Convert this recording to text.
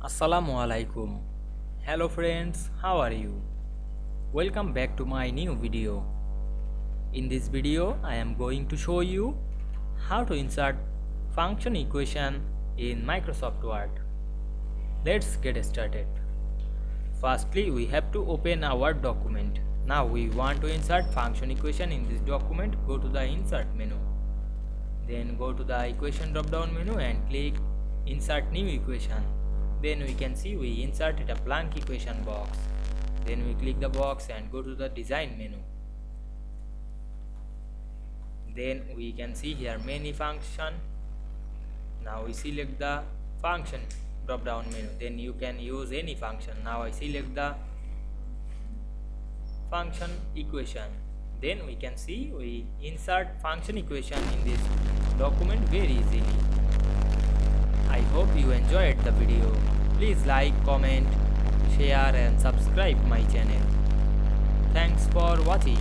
Assalamu Walaikum. Hello friends, how are you? Welcome back to my new video. In this video, I am going to show you how to insert function equation in Microsoft Word. Let's get started. Firstly, we have to open our document. Now we want to insert function equation in this document. Go to the insert menu. Then go to the equation drop down menu and click insert new equation. Then we can see we inserted a blank equation box. Then we click the box and go to the design menu. Then we can see here many function. Now we select the function drop down menu. Then you can use any function. Now I select the function equation. Then we can see we insert function equation in this document very easily. I hope you enjoyed the video. Please like, comment, share and subscribe my channel. Thanks for watching.